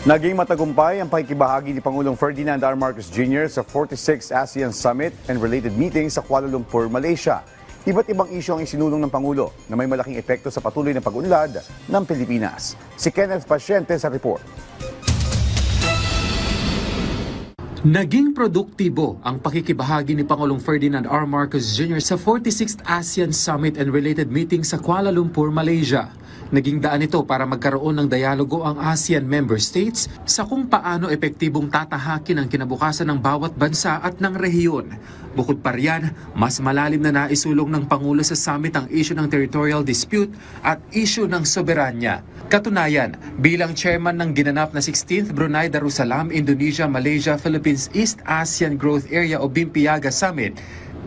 Naging matagumpay ang pakikibahagi ni Pangulong Ferdinand R. Marcos Jr. sa 46th ASEAN Summit and related meetings sa Kuala Lumpur, Malaysia. Iba't ibang isyu ang isinulong ng Pangulo na may malaking epekto sa patuloy na pag-unlad ng Pilipinas. Si Kenneth Pasyente sa report. Naging produktibo ang pakikibahagi ni Pangulong Ferdinand R. Marcos Jr. sa 46th ASEAN Summit and related meetings sa Kuala Lumpur, Malaysia. Naging daan ito para magkaroon ng dialogo ang ASEAN member states sa kung paano epektibong tatahakin ang kinabukasan ng bawat bansa at ng rehiyon. Bukod pa riyan, mas malalim na naisulong ng Pangulo sa summit ang issue ng territorial dispute at issue ng soberanya. Katunayan, bilang chairman ng ginanap na 16th Brunei Darussalam Indonesia Malaysia Philippines East ASEAN Growth Area o BIMPIAGA Summit,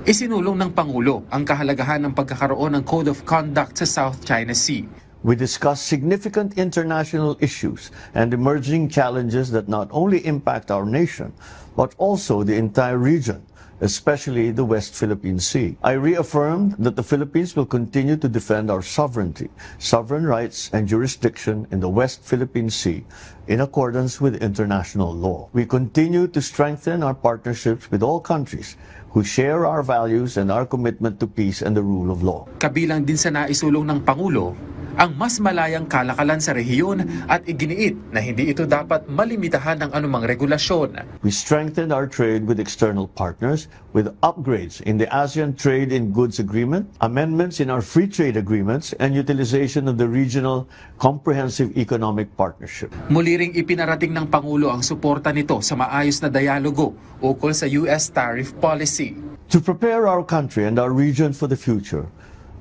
isinulong ng Pangulo ang kahalagahan ng pagkakaroon ng Code of Conduct sa South China Sea. We discussed significant international issues and emerging challenges that not only impact our nation, but also the entire region, especially the West Philippine Sea. I reaffirmed that the Philippines will continue to defend our sovereignty, sovereign rights, and jurisdiction in the West Philippine Sea in accordance with international law. We continue to strengthen our partnerships with all countries who share our values and our commitment to peace and the rule of law. Kabilang din sa naisulong ng Pangulo ang mas malayang kalakalan sa rehiyon at iginiit na hindi ito dapat malimitahan ng anumang regulasyon. We strengthened our trade with external partners with upgrades in the ASEAN Trade in Goods Agreement, amendments in our free trade agreements, and utilization of the Regional Comprehensive Economic Partnership. Muli ring ipinarating ng Pangulo ang suporta nito sa maayos na dialogo ukol sa US tariff policy. To prepare our country and our region for the future,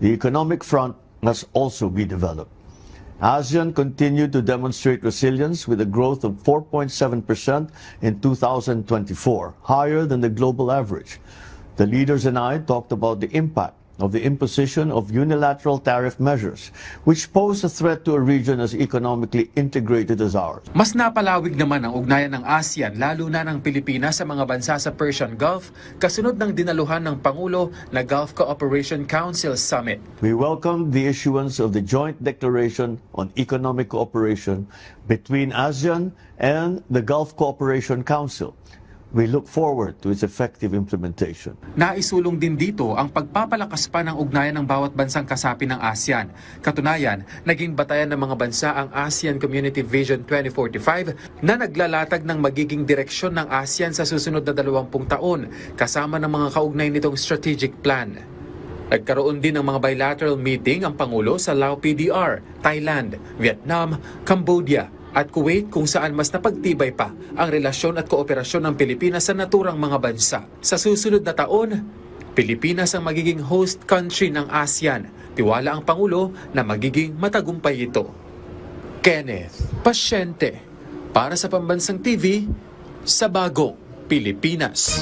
the economic front must also be developed. ASEAN continued to demonstrate resilience with a growth of 4.7% in 2024, higher than the global average. The leaders and I talked about the impact of the imposition of unilateral tariff measures, which pose a threat to a region as economically integrated as ours. Mas napalawig naman ang ugnayan ng ASEAN, lalo na ng Pilipinas sa mga bansa sa Persian Gulf, kasunod ng dinaluhan ng Pangulo na Gulf Cooperation Council Summit. We welcome the issuance of the Joint Declaration on Economic Cooperation between ASEAN and the Gulf Cooperation Council. We look forward to its effective implementation. Naisulong din dito ang pagpapalakas pa ng ugnayan ng bawat bansang kasapi ng ASEAN. Katunayan, naging batayan ng mga bansa ang ASEAN Community Vision 2045 na naglalatag ng magiging direksyon ng ASEAN sa susunod na 20 taon kasama ng mga kaugnay nitong strategic plan. Nagkaroon din ng mga bilateral meeting ang Pangulo sa Lao PDR, Thailand, Vietnam, Cambodia, at Kuwait kung saan mas napagtibay pa ang relasyon at kooperasyon ng Pilipinas sa naturang mga bansa. Sa susunod na taon, Pilipinas ang magiging host country ng ASEAN. Tiwala ang Pangulo na magiging matagumpay ito. Kenneth Pasyente para sa Pambansang TV sa Bagong Pilipinas.